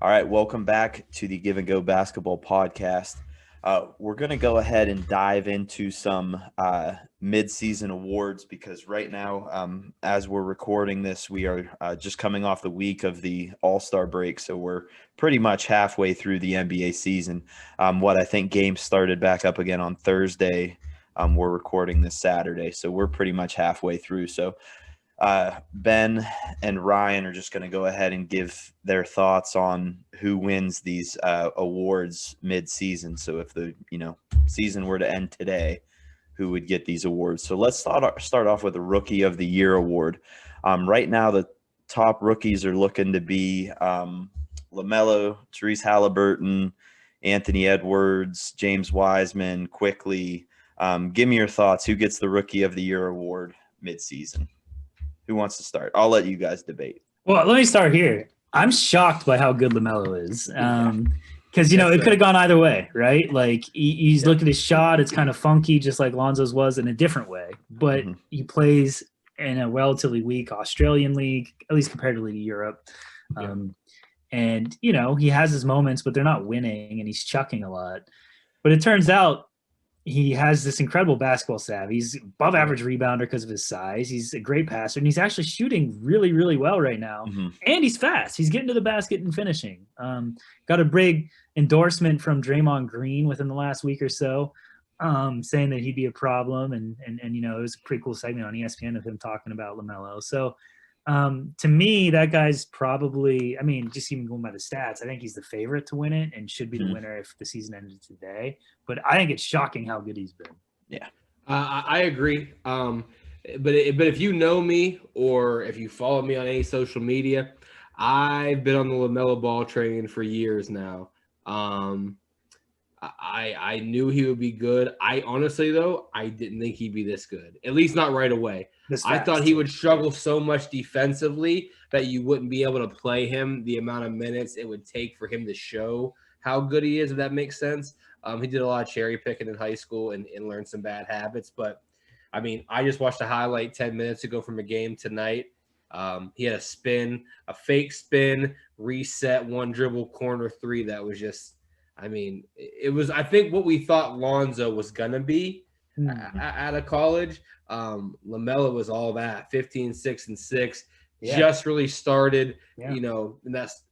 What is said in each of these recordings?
All right, welcome back to the Give and Go Basketball Podcast. We're going to go ahead and dive into some mid-season awards because right now, as we're recording this, we are just coming off the week of the All-Star break, so we're pretty much halfway through the NBA season. I think games started back up again on Thursday. We're recording this Saturday, so we're pretty much halfway through. So Ben and Ryan are just going to go ahead and give their thoughts on who wins these awards mid-season. So if the season were to end today, who would get these awards? So let's start off with the Rookie of the Year award. Right now, the top rookies are looking to be LaMelo, Therese Halliburton, Anthony Edwards, James Wiseman, Quickly. Give me your thoughts. Who gets the Rookie of the Year award mid-season? Who wants to start? I'll let you guys debate. Well, let me start here. I'm shocked by how good LaMelo is. Because, it could have gone either way, right? Like, he's looking at his shot. It's kind of funky, just like Lonzo's was in a different way. But he plays in a relatively weak Australian league, at least comparatively to Europe. And, he has his moments, but they're not winning, and he's chucking a lot. But it turns out he has this incredible basketball savvy. He's above average rebounder because of his size. He's a great passer, and he's actually shooting really, really well right now. And he's fast. He's getting to the basket and finishing. Got a big endorsement from Draymond Green within the last week or so, saying that he'd be a problem. And it was a pretty cool segment on ESPN of him talking about LaMelo. So to me, that guy's probably, just even going by the stats, I think he's the favorite to win it and should be the winner if the season ended today. But I think it's shocking how good he's been. Yeah, I agree. But if you know me or if you follow me on any social media, I've been on the LaMelo Ball train for years now. I knew he would be good. I honestly, though, I didn't think he'd be this good, at least not right away. I thought he would struggle so much defensively that you wouldn't be able to play him the amount of minutes it would take for him to show how good he is, if that makes sense. He did a lot of cherry picking in high school and learned some bad habits. But, I just watched a highlight 10 minutes ago from a game tonight. He had a fake spin, reset, one dribble, corner three that was just – it was, I think, what we thought Lonzo was going to be out of college. LaMelo was all that, 15, 6, and 6. Just really started, and that's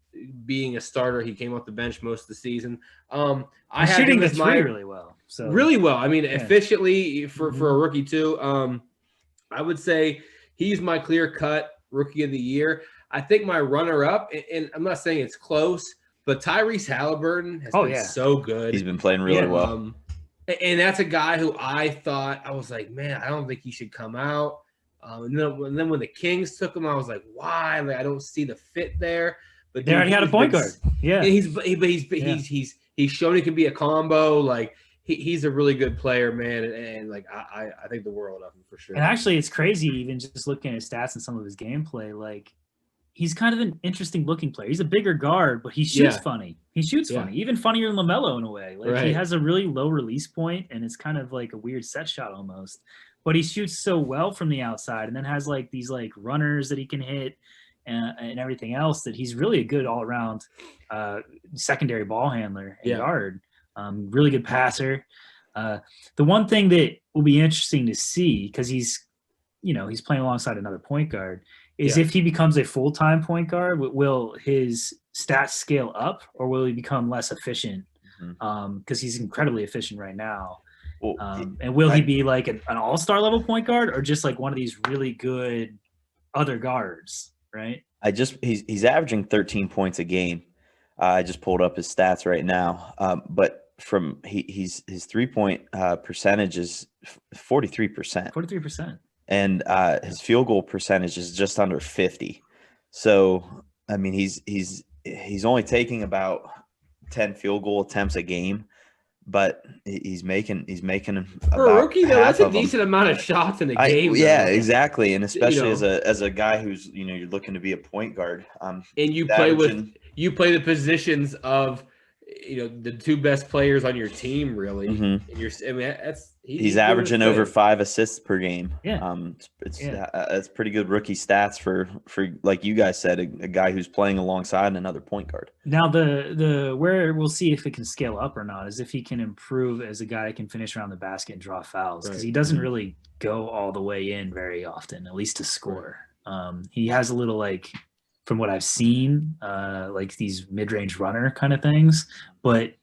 being a starter. He came off the bench most of the season. I had shooting the three really well. So really well. Efficiently for a rookie too. I would say he's my clear-cut Rookie of the Year. I think my runner-up, and I'm not saying it's close, but Tyrese Halliburton has been so good. He's been playing really well. And that's a guy who I was like, man, I don't think he should come out. And then when the Kings took him, I was like, why? Like, I don't see the fit there. But they already had a point guard. Yeah. And he's shown he can be a combo. Like, he's a really good player, man. And like, I think the world of him for sure. And actually, it's crazy even just looking at his stats and some of his gameplay. Like, he's kind of an interesting looking player. He's a bigger guard, but he shoots funny. He shoots funny, even funnier than LaMelo in a way. Like he has a really low release point, and it's kind of like a weird set shot almost. But he shoots so well from the outside, and then has like these like runners that he can hit and everything else that he's really a good all around secondary ball handler and guard. Really good passer. The one thing that will be interesting to see, because he's playing alongside another point guard, is if he becomes a full-time point guard, will his stats scale up or will he become less efficient? Because he's incredibly efficient right now. And will he be like an all-star level point guard or just like one of these really good other guards, right? He's averaging 13 points a game. I just pulled up his stats right now. But his 3-point percentage is 43%. 43%. And his field goal percentage is just under 50. So, he's only taking about 10 field goal attempts a game, but he's making for a rookie though. That's a decent amount of shots in a game. Exactly, and especially as a guy who's you're looking to be a point guard. And you play the positions of the two best players on your team, really. And He's averaging over 5 assists per game. Yeah. It's pretty good rookie stats for like you guys said, a guy who's playing alongside another point guard. Now the where we'll see if it can scale up or not is if he can improve as a guy that can finish around the basket and draw fouls, because he doesn't really go all the way in very often, at least to score. He has a little, like, from what I've seen, like these mid-range runner kind of things, but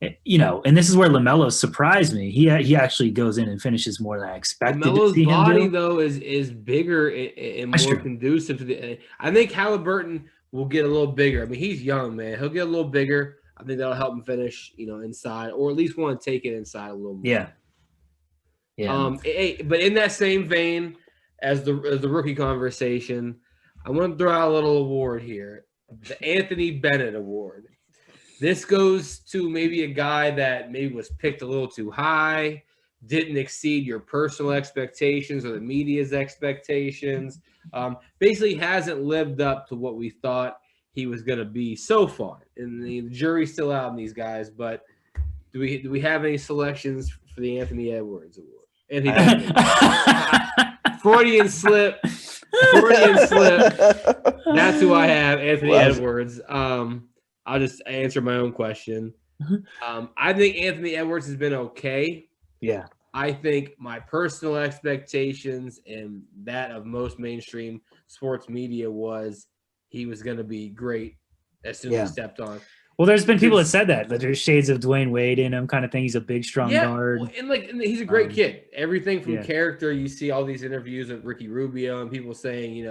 and this is where LaMelo surprised me. He actually goes in and finishes more than I expected. LaMelo's body, though, is bigger and more conducive to the. I think Halliburton will get a little bigger. I mean, he's young, man. He'll get a little bigger. I think that'll help him finish, inside, or at least want to take it inside a little more. Yeah. But in that same vein as the rookie conversation, I want to throw out a little award here, the Anthony Bennett Award. This goes to maybe a guy that maybe was picked a little too high, didn't exceed your personal expectations or the media's expectations. Basically hasn't lived up to what we thought he was going to be so far. And the jury's still out on these guys, but do we have any selections for the Anthony Edwards Award? Anthony Freudian slip. That's who I have, Anthony Edwards. I'll just answer my own question. I think Anthony Edwards has been okay. Yeah. I think my personal expectations and that of most mainstream sports media was he was going to be great as soon as he stepped on. Well, there's been people that said that there's shades of Dwayne Wade in him, kind of thing. He's a big, strong guard. Well, and he's a great kid. Everything from character, you see all these interviews with Ricky Rubio and people saying,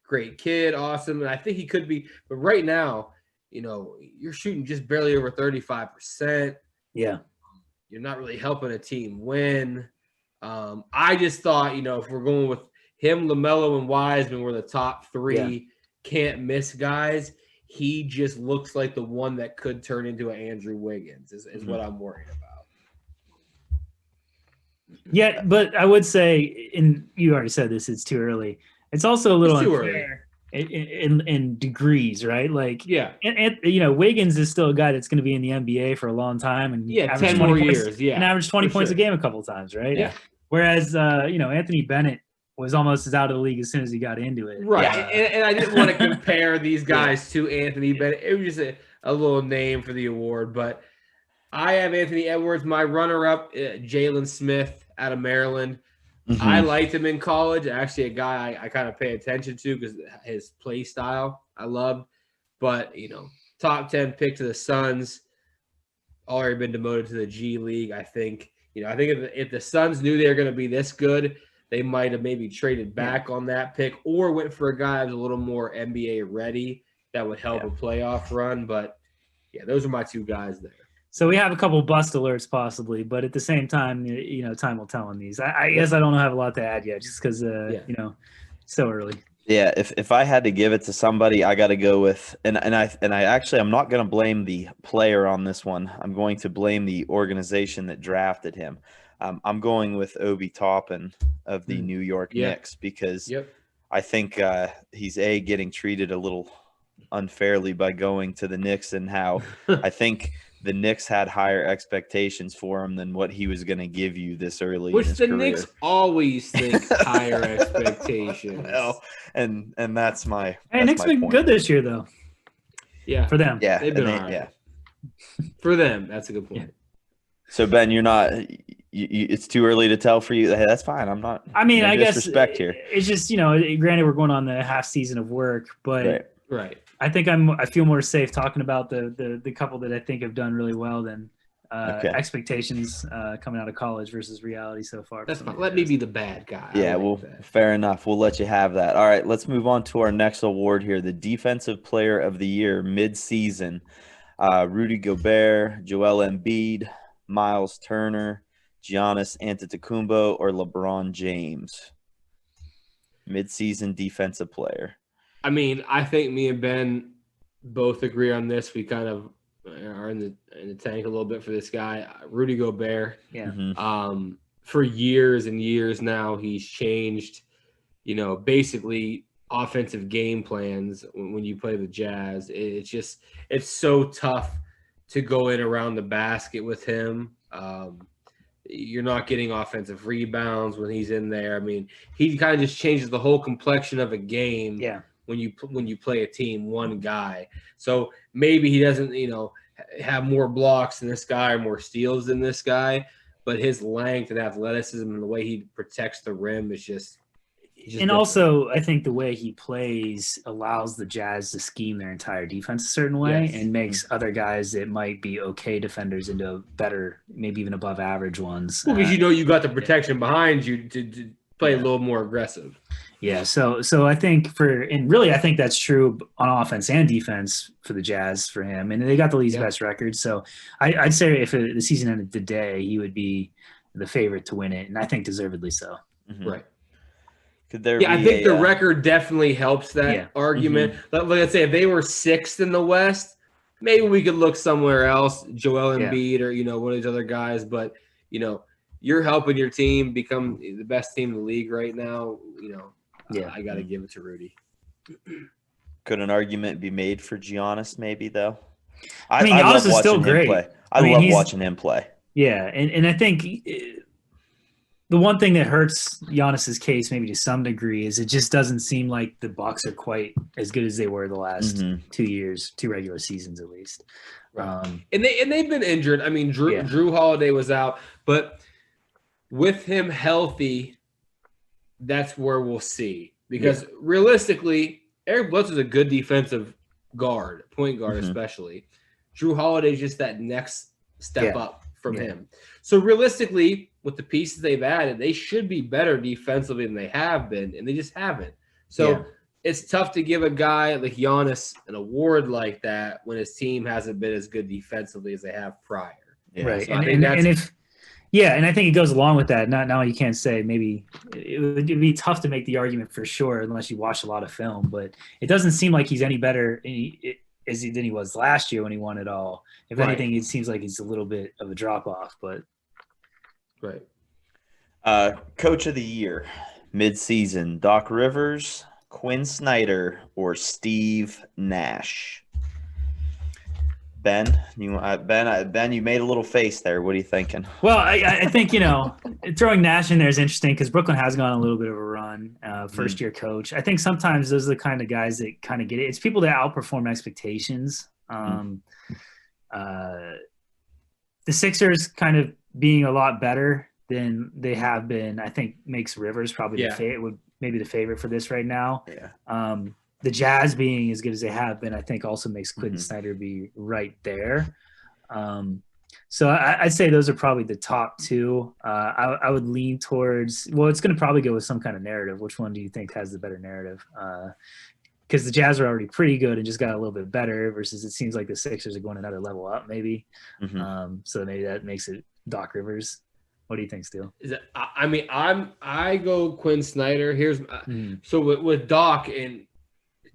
great kid, awesome. And I think he could be. But right now, you're shooting just barely over 35%. Yeah. You're not really helping a team win. I just thought, if we're going with him, LaMelo, and Wiseman were the top three can't miss guys. He just looks like the one that could turn into an Andrew Wiggins is what I'm worried about. Yeah, but I would say, and you already said this, it's too early. It's also a little unfair in degrees, right? Like, and Wiggins is still a guy that's going to be in the NBA for a long time, and 10 more years, and average 20 points a game a couple of times, right? Yeah. Whereas, Anthony Bennett was almost as out of the league as soon as he got into it. Right. And I didn't want to compare these guys to Anthony Bennett. It was just a little name for the award. But I have Anthony Edwards. My runner-up, Jalen Smith out of Maryland. Mm-hmm. I liked him in college. Actually, a guy I kind of pay attention to because his play style I loved. But, top 10 pick to the Suns. Already been demoted to the G League, I think. I think if the Suns knew they were going to be this good, they might have maybe traded back on that pick or went for a guy who's a little more NBA ready that would help a playoff run. But, those are my two guys there. So we have a couple bust alerts possibly, but at the same time, time will tell on these. I guess I don't have a lot to add yet just because, so early. Yeah, if I had to give it to somebody, I got to go with and I actually I'm not going to blame the player on this one. I'm going to blame the organization that drafted him. I'm going with Obi Toppin of the New York Knicks because I think he's getting treated a little unfairly by going to the Knicks, and how I think the Knicks had higher expectations for him than what he was going to give you this early. Which in his the career. Knicks always think higher expectations. And that's my. Hey, Knicks been good this year though. Yeah, for them. Yeah, they've been all right. For them, that's a good point. Yeah. So Ben, you're not. It's too early to tell for you. Hey, that's fine. I'm not. I mean, I guess disrespect here. It's just granted we're going on the half season of work, but right. I think I feel more safe talking about the couple that I think have done really well than expectations coming out of college versus reality so far. That's fine. Let me be the bad guy. Yeah, fair enough. We'll let you have that. All right, let's move on to our next award here, the Defensive Player of the Year mid-season. Rudy Gobert, Joel Embiid, Miles Turner, Giannis Antetokounmpo, or LeBron James. Mid-season defensive player. I mean, I think me and Ben both agree on this. We kind of are in the tank a little bit for this guy, Rudy Gobert. Yeah. Mm-hmm. For years and years now, he's changed, basically offensive game plans when you play the Jazz. It's so tough to go in around the basket with him. You're not getting offensive rebounds when he's in there. I mean, he kind of just changes the whole complexion of a game. Yeah. When you play a team, one guy. So maybe he doesn't, have more blocks than this guy or more steals than this guy, but his length and athleticism and the way he protects the rim is just and different. Also, I think the way he plays allows the Jazz to scheme their entire defense a certain way and makes other guys that might be okay defenders into better, maybe even above average ones. Well, because you got the protection behind you to play a little more aggressive. Yeah, so I think I think that's true on offense and defense for the Jazz for him, and they got the league's best record. So I'd say if the season ended today, he would be the favorite to win it, and I think deservedly so. Mm-hmm. Right. I think the record definitely helps that argument. Mm-hmm. Let's say if they were 6th in the West, maybe we could look somewhere else, Joel Embiid or one of these other guys. But you're helping your team become the best team in the league right now. I got to give it to Rudy. Could an argument be made for Giannis maybe, though? I mean, Giannis is still great. I love watching him play. Yeah, and I think the one thing that hurts Giannis's case maybe to some degree is it just doesn't seem like the Bucks are quite as good as they were the last 2 years, 2 regular seasons at least. Right. And they've been injured. I mean, Drew Holiday was out, but with him healthy, that's where we'll see. Because realistically, Eric Bledsoe's a good defensive guard, point guard especially. Drew Holiday's just that next step up from him. So realistically, with the pieces they've added, they should be better defensively than they have been, and they just haven't. So it's tough to give a guy like Giannis an award like that when his team hasn't been as good defensively as they have prior. Yeah. Right. So and I think it goes along with that. Now you can't say maybe it'd be tough to make the argument for sure unless you watch a lot of film, but it doesn't seem like he's any better than he was last year when he won it all. If anything, it seems like he's a little bit of a drop off, but Coach of the year, mid-season, Doc Rivers, Quinn Snyder, or Steve Nash? Ben, you made a little face there. What are you thinking? Well, I think throwing Nash in there is interesting because Brooklyn has gone a little bit of a run. First year coach. I think sometimes those are the kind of guys that kind of get it. It's people that outperform expectations. The Sixers kind of being a lot better than they have been, I think makes Rivers probably the favorite for this right now. Yeah. The Jazz being as good as they have been, I think also makes Quinn Snyder be right there. So I'd say those are probably the top two. I would lean towards, it's going to probably go with some kind of narrative. Which one do you think has the better narrative? Because the Jazz are already pretty good and just got a little bit better versus it seems like the Sixers are going another level up maybe. So maybe that makes it Doc Rivers. What do you think, Steele? I go Quinn Snyder. Here's so with Doc and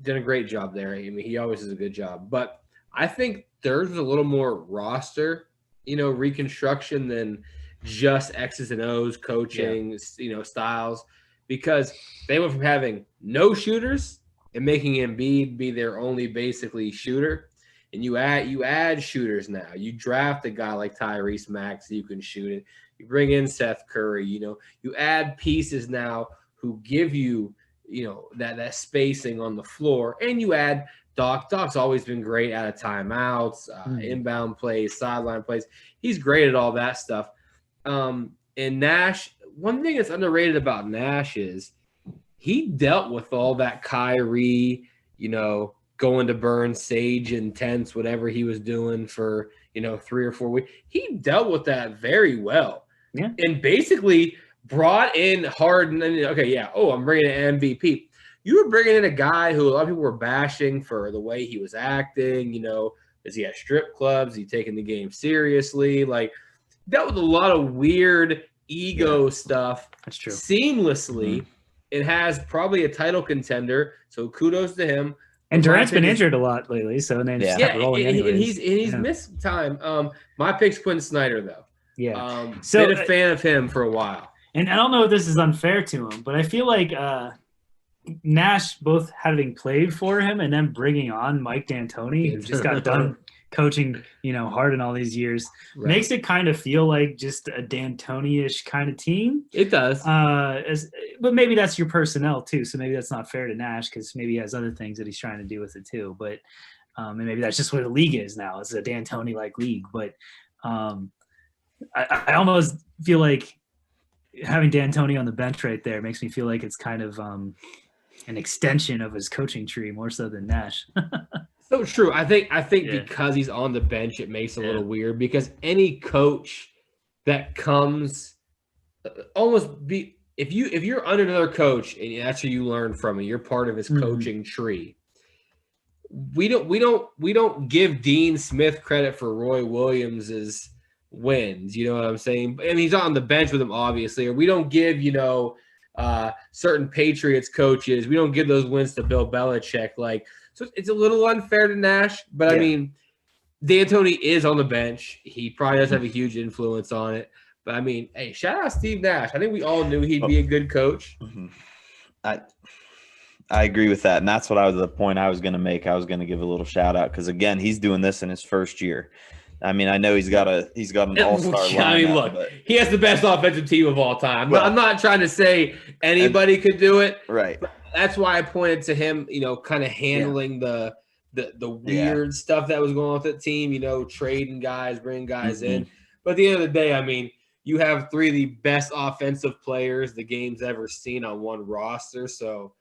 did a great job there. I mean, he always does a good job, but I think there's a little more roster, reconstruction than just X's and O's coaching, styles, because they went from having no shooters and making Embiid be their only basically shooter. And you add shooters now. You draft a guy like Tyrese Maxey, you can shoot it. You bring in Seth Curry, you add pieces now who give you, that spacing on the floor, and you add Doc. Doc's always been great out of timeouts, inbound plays, sideline plays. He's great at all that stuff. And Nash, one thing that's underrated about Nash is he dealt with all that Kyrie, going to burn sage intense, whatever he was doing for, 3 or 4 weeks. He dealt with that very well. Yeah. And basically brought in Harden. And I'm bringing in MVP. You were bringing in a guy who a lot of people were bashing for the way he was acting. Is he at strip clubs? Is he taking the game seriously? Like, dealt with a lot of weird ego stuff. That's true. Seamlessly. It has probably a title contender. So kudos to him. And Durant's been injured a lot lately, so then just kept rolling anyways. And he's missed time. My pick's Quinn Snyder, though. Yeah. Been a fan of him for a while. And I don't know if this is unfair to him, but I feel like Nash, both having played for him and then bringing on Mike D'Antoni, who just got done coaching, Harden all these years, makes it kind of feel like just a D'Antoni-ish kind of team. It does. But maybe that's your personnel too. So maybe that's not fair to Nash because maybe he has other things that he's trying to do with it too. But and maybe that's just what the league is now. It's a D'Antoni-like league. But I almost feel like having D'Antoni on the bench right there makes me feel like it's kind of an extension of his coaching tree more so than Nash. So true. I think because he's on the bench, it makes it a little weird because any coach that comes if you're under another coach and that's who you learn from and you're part of his coaching tree. We don't give Dean Smith credit for Roy Williams's wins. You know what I'm saying? And he's on the bench with him, obviously. Or we don't give, certain Patriots coaches, we don't give those wins to Bill Belichick. So it's a little unfair to Nash, but I mean, D'Antoni is on the bench. He probably does have a huge influence on it. But I mean, hey, shout out Steve Nash. I think we all knew he'd be a good coach. I agree with that, and that's what the point I was going to make. I was going to give a little shout out because again, he's doing this in his first year. I mean, I know he's got an all-star lineup. I mean, look, he has the best offensive team of all time. I'm not trying to say anybody could do it. Right. That's why I pointed to him, kind of handling the weird stuff that was going on with the team, trading guys, bringing guys in. But at the end of the day, I mean, you have three of the best offensive players the game's ever seen on one roster, so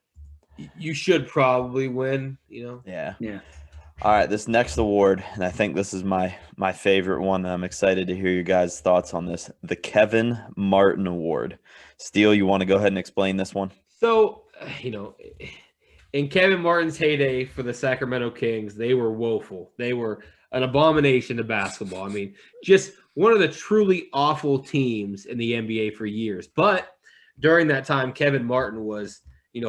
you should probably win, Yeah. All right, this next award, and I think this is my favorite one. I'm excited to hear your guys' thoughts on this. The Kevin Martin Award. Steele, you want to go ahead and explain this one? So, in Kevin Martin's heyday for the Sacramento Kings, they were woeful. They were an abomination to basketball. I mean, just one of the truly awful teams in the NBA for years. But during that time, Kevin Martin was,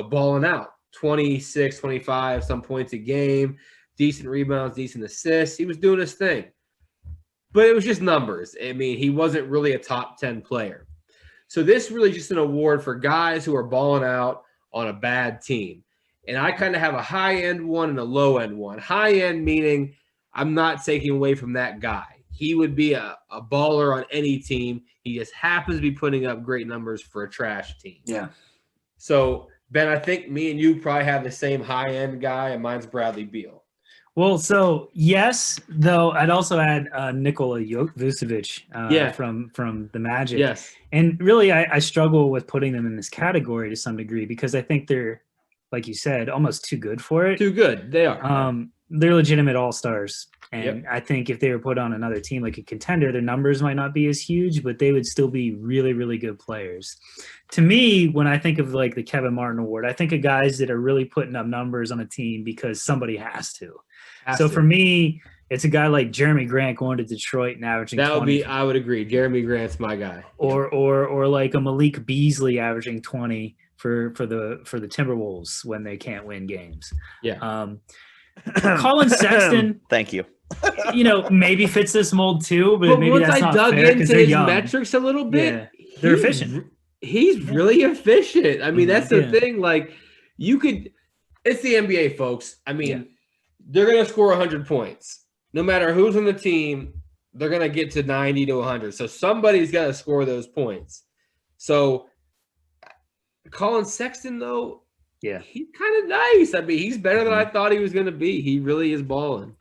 balling out. 26, 25, some points a game. Decent rebounds, decent assists. He was doing his thing. But it was just numbers. I mean, he wasn't really a top 10 player. So this really just an award for guys who are balling out on a bad team. And I kind of have a high-end one and a low-end one. High-end meaning I'm not taking away from that guy. He would be a baller on any team. He just happens to be putting up great numbers for a trash team. Yeah. So, Ben, I think me and you probably have the same high-end guy, and mine's Bradley Beal. Well, so yes, though I'd also add Nikola Vucevic from the Magic. Yes. And really, I struggle with putting them in this category to some degree because I think they're, like you said, almost too good for it. Too good. They are. They're legitimate all-stars. And I think if they were put on another team like a contender, their numbers might not be as huge, but they would still be really, really good players. To me, when I think of like the Kevin Martin Award, I think of guys that are really putting up numbers on a team because somebody has to. For me, it's a guy like Jeremy Grant going to Detroit and averaging 20. I would agree. Jeremy Grant's my guy. Or like a Malik Beasley averaging 20 for the Timberwolves when they can't win games. Yeah. Colin Sexton. Thank you. Maybe fits this mold too, but maybe once that's not fair. I dug into his metrics a little bit, they're efficient. He's really efficient. I mean, that's the thing. Like, it's the NBA, folks. I mean, they're going to score 100 points. No matter who's on the team, they're going to get to 90 to 100. So somebody's got to score those points. So Colin Sexton, though, he's kind of nice. I mean, he's better than I thought he was going to be. He really is balling.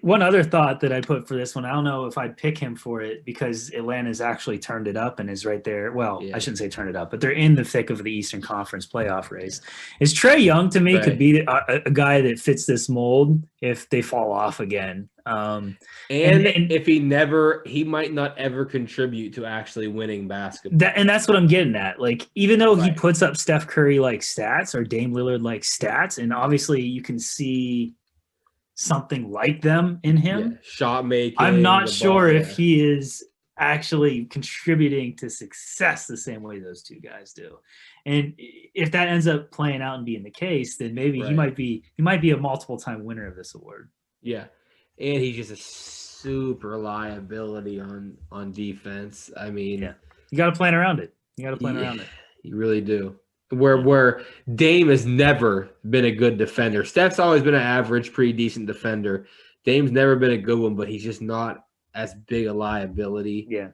One other thought that I put for this one, I don't know if I'd pick him for it because Atlanta's actually turned it up and is right there. Well, I shouldn't say turn it up, but they're in the thick of the Eastern Conference playoff race. Is Trae Young to me could be a guy that fits this mold if they fall off again. And if he might not ever contribute to actually winning basketball. And that's what I'm getting at. Like, even though he puts up Steph Curry like stats or Dame Lillard like stats, and obviously you can see something like them in him. Shot making. I'm not sure if he is actually contributing to success the same way those two guys do. And if that ends up playing out and being the case, then maybe he might be a multiple time winner of this award. Yeah. And he's just a super liability on defense. I mean, you got to plan around it. You really do. Where Dame has never been a good defender. Steph's always been an average, pretty decent defender. Dame's never been a good one, but he's just not as big a liability. Yeah.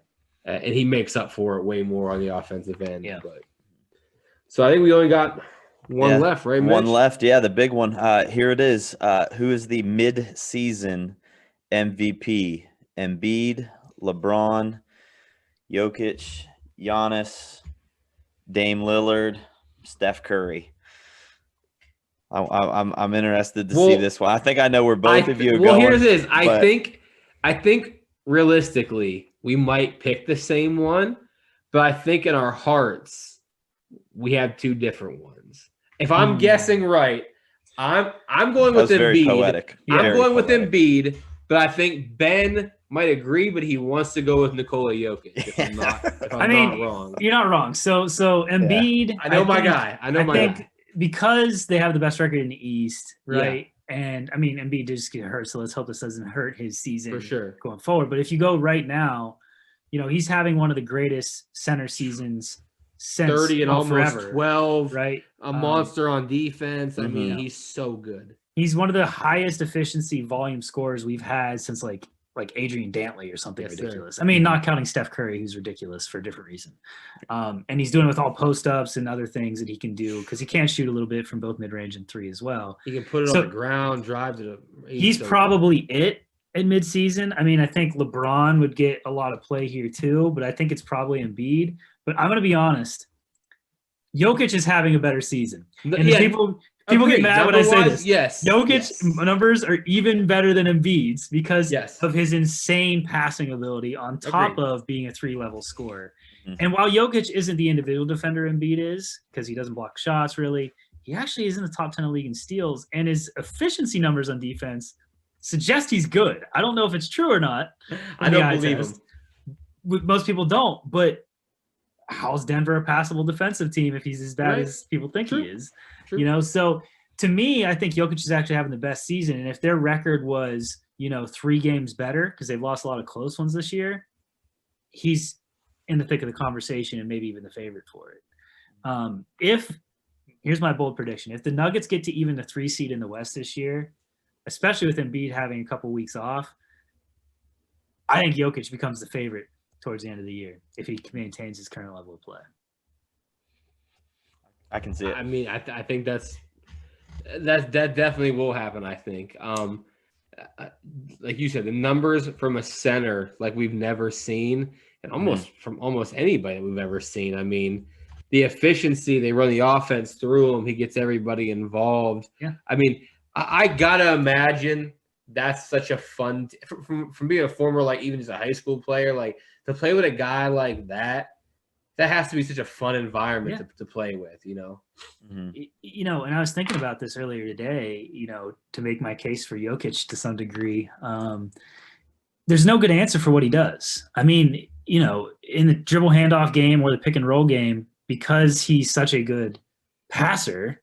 And he makes up for it way more on the offensive end. Yeah. But so I think we only got one left, right, Mitch? One left. Yeah, the big one. Here it is. Who is the mid-season MVP? Embiid, LeBron, Jokic, Giannis, Dame Lillard, Steph Curry. I'm interested to see this one. I think I know where both of you are going. Well, here's this. I think realistically we might pick the same one, but I think in our hearts we have two different ones. If I'm guessing right, I'm going with Embiid. Very poetic. I'm going with Embiid, but I think Ben might agree, but he wants to go with Nikola Jokic. If I'm not wrong. You're not wrong. So Embiid. Yeah. I know my guy. I think because they have the best record in the East, right? Yeah. And I mean, Embiid did just get hurt, so let's hope this doesn't hurt his season for sure going forward. But if you go right now, he's having one of the greatest center seasons since 30 and almost forever, 12, right? A monster on defense. I mean, he's so good. He's one of the highest efficiency volume scorers we've had since like Adrian Dantley or something ridiculous. Sir. I mean, not counting Steph Curry, who's ridiculous for a different reason. And he's doing it with all post-ups and other things that he can do because he can shoot a little bit from both mid-range and three as well. He can put it on the ground, drive to the – He's so probably it in midseason. I mean, I think LeBron would get a lot of play here too, but I think it's probably Embiid. But I'm going to be honest. Jokic is having a better season. And People get mad when I say this. Yes. Jokic's numbers are even better than Embiid's because of his insane passing ability on top of being a 3-level scorer. Mm-hmm. And while Jokic isn't the individual defender Embiid is, because he doesn't block shots really, he actually is in the top 10 of the league in steals, and his efficiency numbers on defense suggest he's good. I don't know if it's true or not. I don't believe him. Most people don't, but how's Denver a passable defensive team if he's as bad as people think he is? True. So to me, I think Jokic is actually having the best season. And if their record was, 3 games better, because they've lost a lot of close ones this year, he's in the thick of the conversation and maybe even the favorite for it. Here's my bold prediction. If the Nuggets get to even the 3 seed in the West this year, especially with Embiid having a couple weeks off, I think Jokic becomes the favorite towards the end of the year if he maintains his current level of play. I can see it. I mean, I think that definitely will happen. I think, like you said, the numbers from a center like we've never seen, and from almost anybody that we've ever seen. I mean, the efficiency they run the offense through him, he gets everybody involved. Yeah. I mean, I gotta imagine that's such a fun from being a former even just a high school player, to play with a guy like that. That has to be such a fun environment to play with, Mm-hmm. And I was thinking about this earlier today, to make my case for Jokic to some degree. There's no good answer for what he does. I mean, in the dribble handoff game or the pick and roll game, because he's such a good passer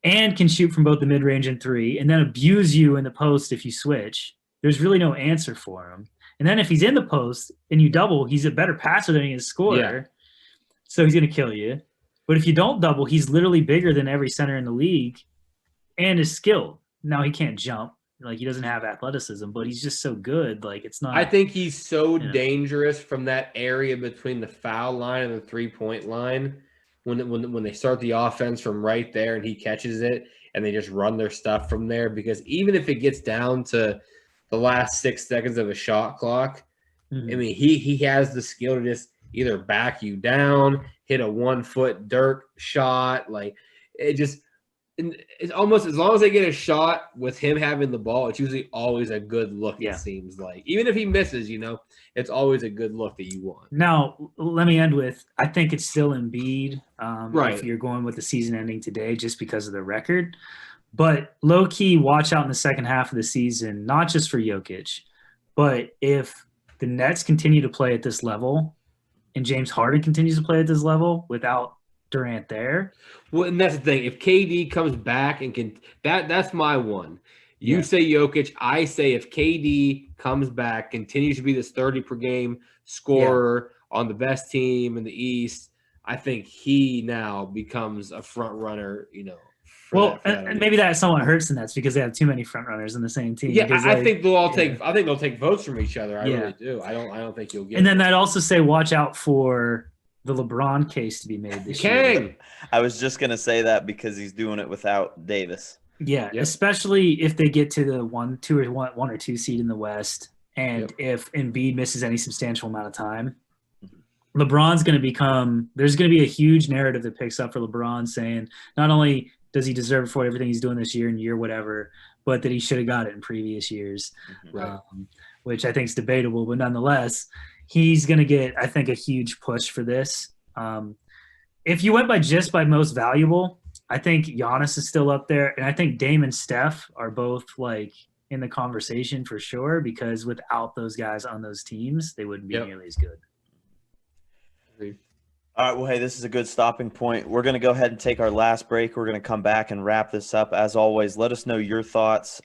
and can shoot from both the mid-range and 3 and then abuse you in the post if you switch, there's really no answer for him. And then if he's in the post and you double, he's a better passer than he is a scorer. Yeah. So he's going to kill you. But if you don't double, he's literally bigger than every center in the league and is skilled. Now he can't jump. He doesn't have athleticism, but he's just so good. It's not. I think he's so dangerous from that area between the foul line and the 3-point line when they start the offense from right there and he catches it and they just run their stuff from there. Because even if it gets down to the last 6 seconds of a shot clock, I mean, he has the skill to just either back you down, hit a 1-foot dirt shot. It's almost as long as they get a shot with him having the ball, it's usually always a good look. It seems like even if he misses, it's always a good look that you want. Now, let me end with, I think it's still Embiid. If you're going with the season ending today, just because of the record. But low-key, watch out in the second half of the season, not just for Jokic, but if the Nets continue to play at this level and James Harden continues to play at this level without Durant there. Well, and that's the thing. If KD comes back and can – that's my one. You say Jokic. I say if KD comes back, continues to be this 30-per-game scorer on the best team in the East, I think he now becomes a front runner, Well, and maybe that somewhat hurts, and that's because they have too many front runners in the same team. Yeah, because, I think they'll all take. I think they'll take votes from each other. I really do. I don't think you'll get. And then I'd also say watch out for the LeBron case to be made this year. I was just gonna say that because he's doing it without Davis. Yeah, especially if they get to the 1 or 2 seed in the West, and if Embiid misses any substantial amount of time, LeBron's going to become. There's going to be a huge narrative that picks up for LeBron saying not only does he deserve it for everything he's doing this year and year whatever, but that he should have got it in previous years, which I think is debatable. But nonetheless, he's going to get, I think, a huge push for this. If you went by most valuable, I think Giannis is still up there, and I think Dame and Steph are both like in the conversation for sure, because without those guys on those teams, they wouldn't be nearly as good. All right, well, hey, this is a good stopping point. We're going to go ahead and take our last break. We're going to come back and wrap this up. As always, let us know your thoughts.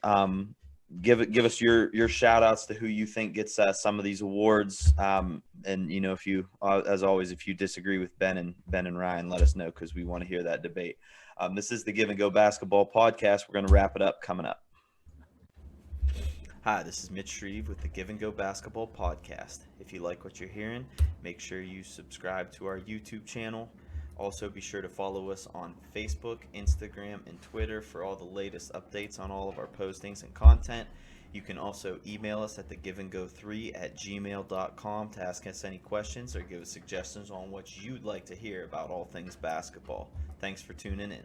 Give us your shout outs to who you think gets some of these awards. And if you, as always, if you disagree with Ben and Ryan, let us know, because we want to hear that debate. This is the Give and Go Basketball Podcast. We're going to wrap it up coming up. Hi, this is Mitch Shreve with the Give and Go Basketball Podcast. If you like what you're hearing, make sure you subscribe to our YouTube channel. Also, be sure to follow us on Facebook, Instagram, and Twitter for all the latest updates on all of our postings and content. You can also email us at thegiveandgo3@gmail.com to ask us any questions or give us suggestions on what you'd like to hear about all things basketball. Thanks for tuning in.